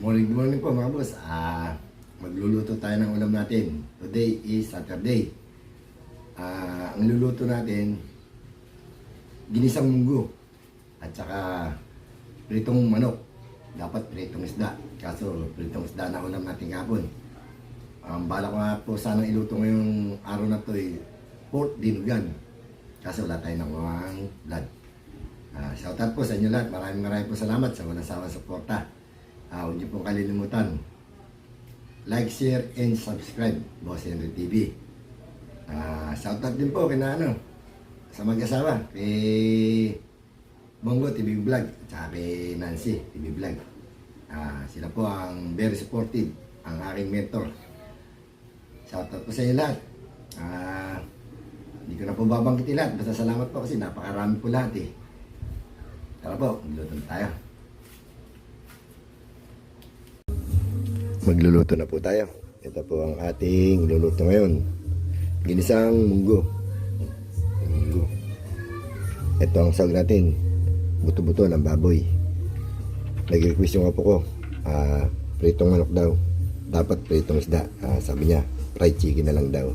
Morning, morning po mga boss. Magluluto tayo ng ulam natin. Today is Saturday. Ang luluto natin, ginisang munggo at saka pritong manok. Dapat pritong isda. Kaso pritong isda na ulam natin kapon. Bala ko nga po sanang iluto ngayong araw na to pork dinugan. Kaso wala tayo ng blood. Shoutout po sa inyo lahat. Maraming po salamat sa walang sawang suporta. Huwag niyo pong kalilimutan. Like, share, and subscribe. Boss Henry TV. Shoutout din po sa mag-asawa. Kay Bongo TV Vlog. At kay Nancy TV Vlog. Sila po ang very supportive. Ang aking mentor. Shoutout po sa inyo lahat. Hindi ko na po babanggitin lahat. Basta salamat po kasi napakarami po lahat eh. Tara po, magluto tayo. Magluluto na po tayo. Ito po ang ating luluto ngayon. Ginisang munggo. Ito ang sahog natin. Buto-buto ng baboy. Nag-request yung apo ko. Pritong manok daw. Dapat pritong isda. Sabi niya, fried chicken na lang daw.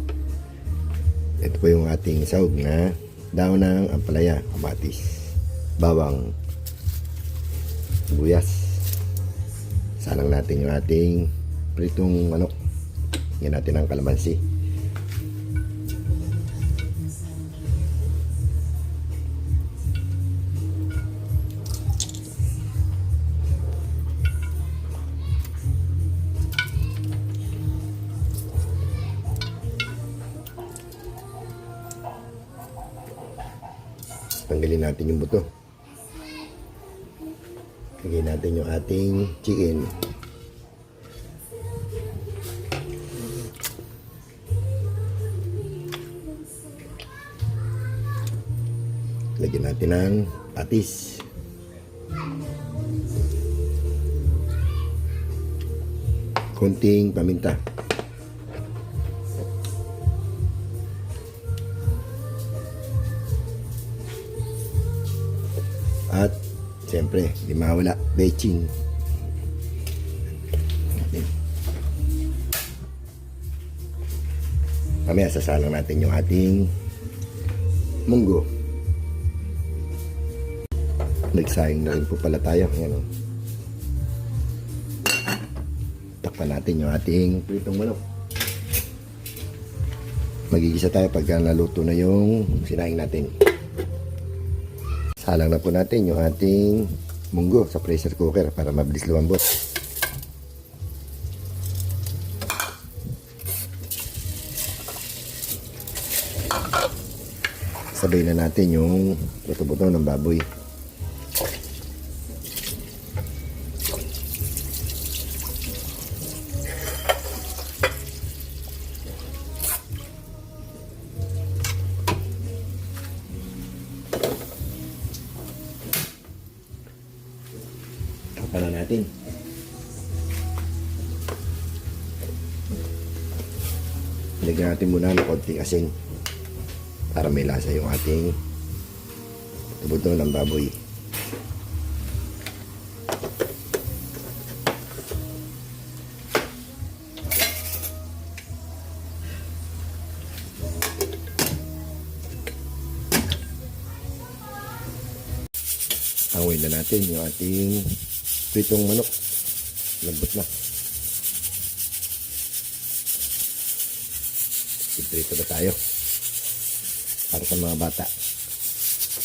Ito po yung ating sahog na daon ng ampalaya, kamatis, bawang, sibuyas. Salang natin yung ating pritong manok. Yan natin ang kalamansi. Tanggalin natin yung buto. Lagyan natin yung ating chicken. Lagyan natin ng patis. Konting paminta. At siyempre, di mawala, bechin. Mamaya sasalang natin yung ating munggo. Nagsayang na rin po pala tayo. Ayan, takpan natin yung ating pritong manok. Magigisa tayo pagka naluto na yung sinahing natin. Salang na po natin yung ating munggo sa pressure cooker para mabilis lumambot. Sabay na natin yung buto-buto ng baboy. Takpan na natin. Lagyan natin muna ng konting asin para may lasa yung ating buto ng baboy. Hanguin na natin yung ating pritong manok. Lambot na. Iprito na tayo. Para sa mga bata.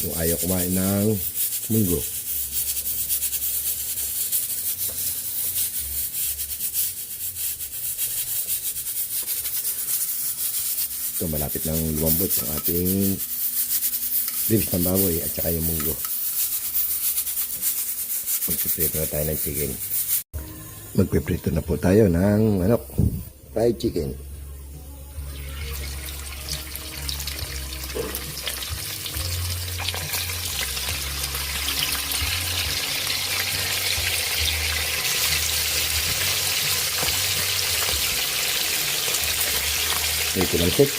Yung ayaw kumain ng munggo. Ito, malapit ng lumambot yung ating ribs ng baboy at saka yung munggo. Magpiprito na tayo ng chicken. Magpiprito na po tayo ng fried chicken. Ito lang set.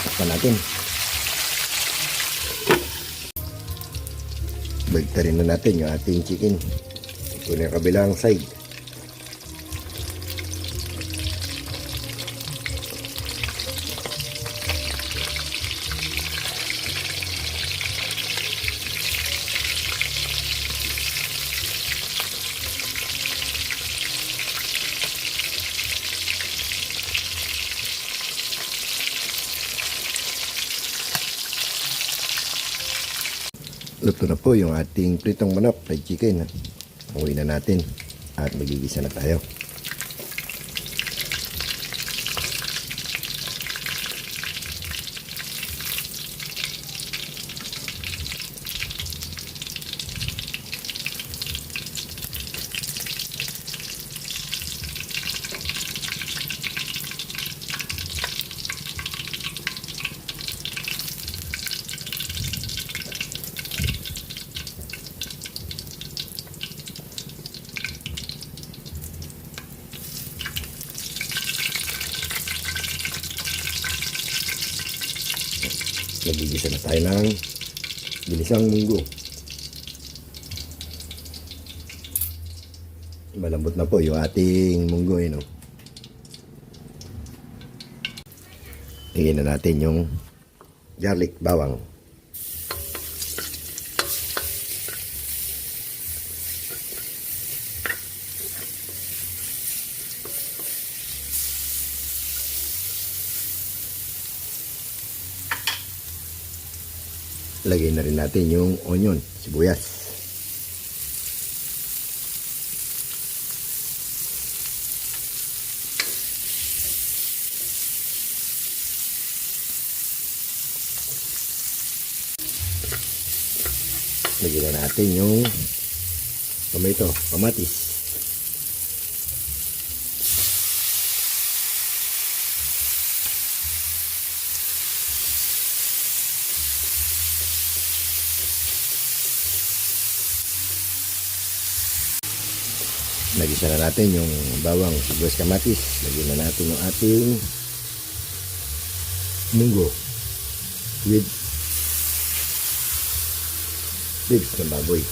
Takpan natin. Bagtarin na natin yung ating chicken. Ito na yung kabilang side. Luto na po yung ating pritong manok, fried chicken. Uwi na natin at magigisa na tayo. Nagigisa na tayo ng ginisang munggo. Malambot na po yung ating munggo. No? Tingin na natin yung garlic bawang. Lagay na rin natin yung onion, sibuyas. Lagyan na natin yung tomato, kamatis. Nagisa na natin yung bawang, sibuyas, kamatis. Lagyan na natin yung ating munggo with ribs ng baboy.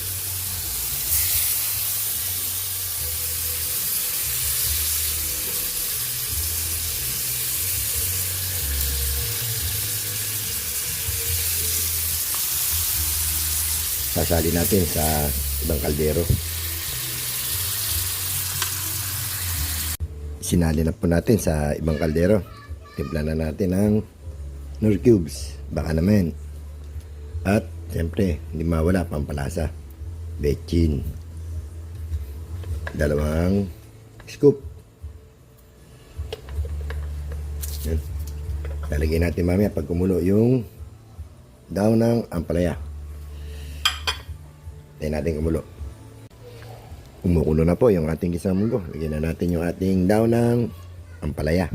Sasali natin sa ibang kaldero. Sinali na po natin sa ibang kaldero. Timpla na natin ng nor cubes, baka naman. At siyempre, hindi mawala pampalasa. Bechin. 2 scoop. Yan. Lalagyan natin mamaya pag kumulo yung daw ng ampalaya. Tayo natin kumulo. Kumukulo na po yung ating gisang munggo. Lagyan na natin yung ating daw ng ampalaya.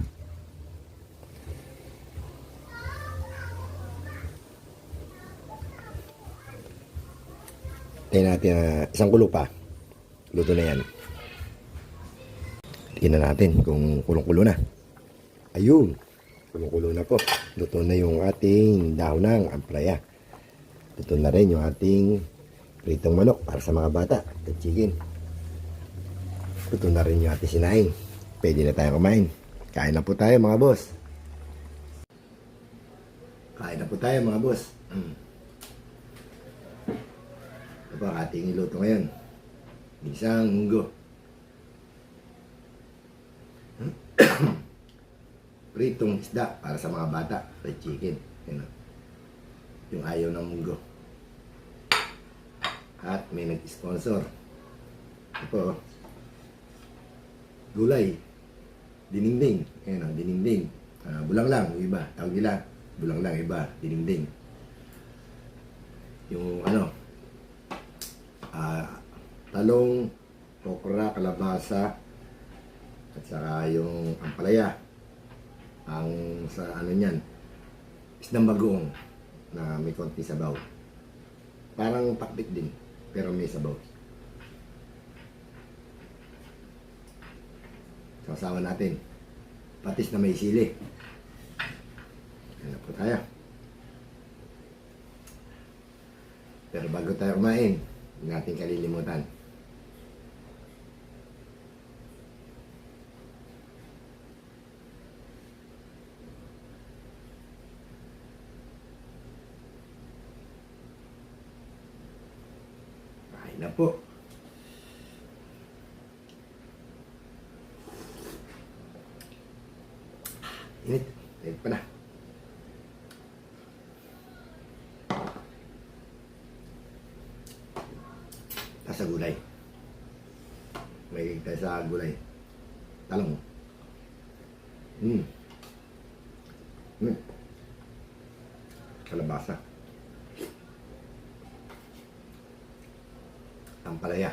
Tayo natin isang kulo pa. Luto na yan. Tingnan natin kung kulong-kulo na. Ayun. Kulong-kulo na po. Luto na yung ating daw ng ampalaya. Luto na rin yung ating pritong manok para sa mga bata. At chicken. Luto na rin yung ating sinaing. Pwede na tayo kumain. Kain na po tayo mga boss. Kain na po tayo mga boss. Ito po ang ating iluto ngayon. Isang munggo. Pritong isda para sa mga bata. Fried chicken. Yan o. Yung ayaw ng munggo. At may nag-sponsor. Ito po. Gulay. Dininding. Ayan o, dininding. Bulang lang, yung iba. Tawag nila, bulang lang, iba. Dininding. Yung ano, talong, okra, kalabasa, at saka yung ampalaya. Ang sa ano nyan, isdang bagoong na may konti sabaw. Parang pakbit din, pero may sabaw. Kasama natin patis na may sili. Yan po tayo. Pero bago tayo kumain, hindi natin kalilimutan Na po. Init. Init pa na. Sa gulay. May tayo sa gulay. Talong. Kalabasa. Ampalaya.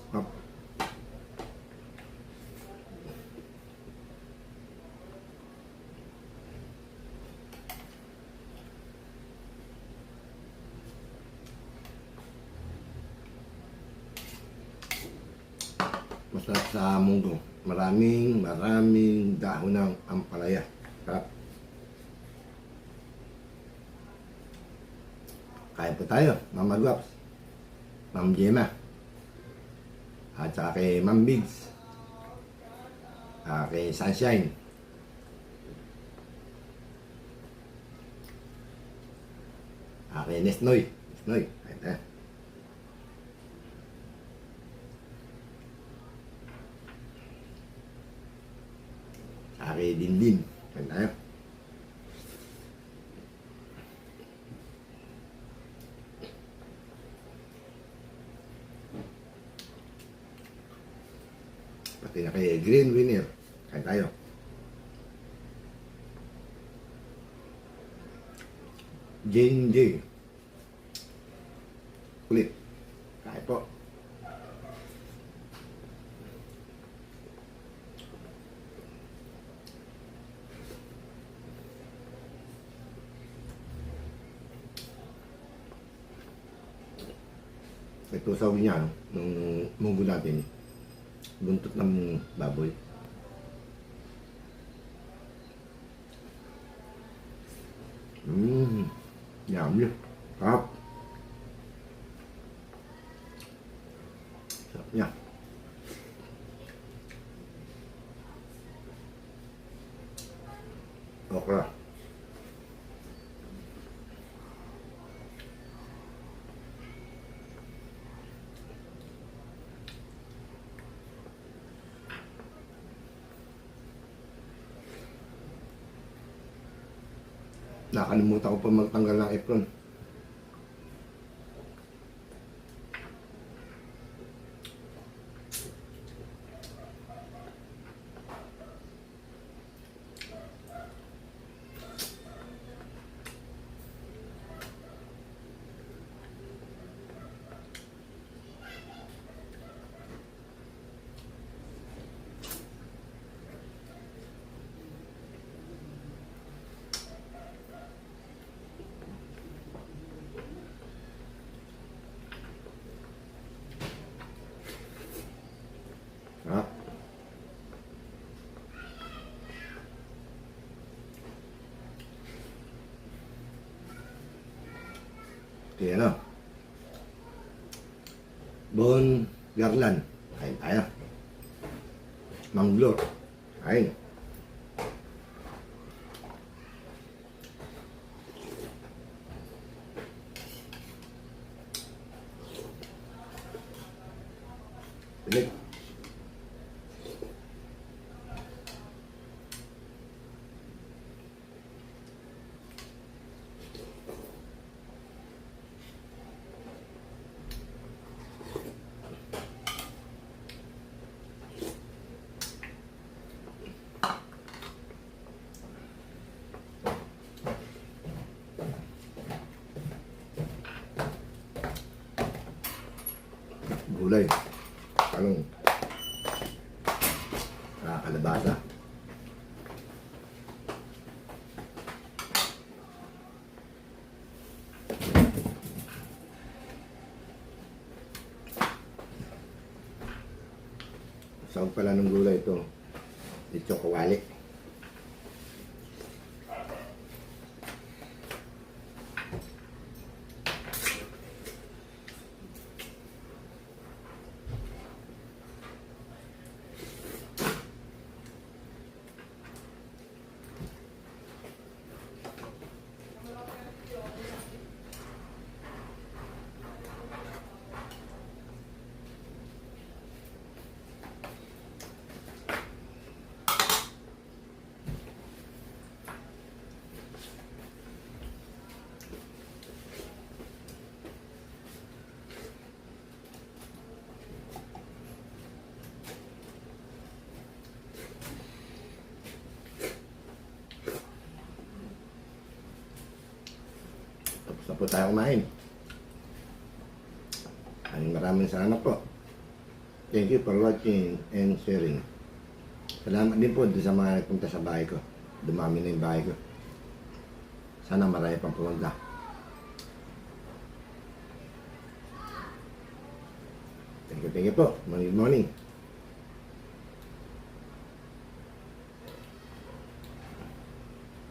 Hop. Masarap sa munggo. Maraming dahon ng ampalaya. Sarap. Kain po tayo, Mama Guaps, Ma'am Gemma, at saka kay Ma'am Bigs, kay Sunshine, kay Nesnoy. Kain tayo. Kay Dindin. Kain tayo. Pati na kay Green Winner. Kain tayo. Jane J. Ulit. Kain po. Ito sa niya, nung munggo natin, buntot ng baboy. Yummy. Sarap. Sarap niya. Okra. Nakalimutan ko pa magtanggal ng apron. Okay, ano? Bon Garland. Kain tayo. Manglor. Kain. Ulit. Gulay, talong, kalabasa. Saan pala ng gulay ito? Ito kawali. Pa po tayo kumain. Maraming salamat po. Thank you for watching and sharing. Salamat din po sa mga nagpunta sa bahay ko. Dumami na yung bahay ko. Sana marami pang pumunta. Thank you po. Good morning.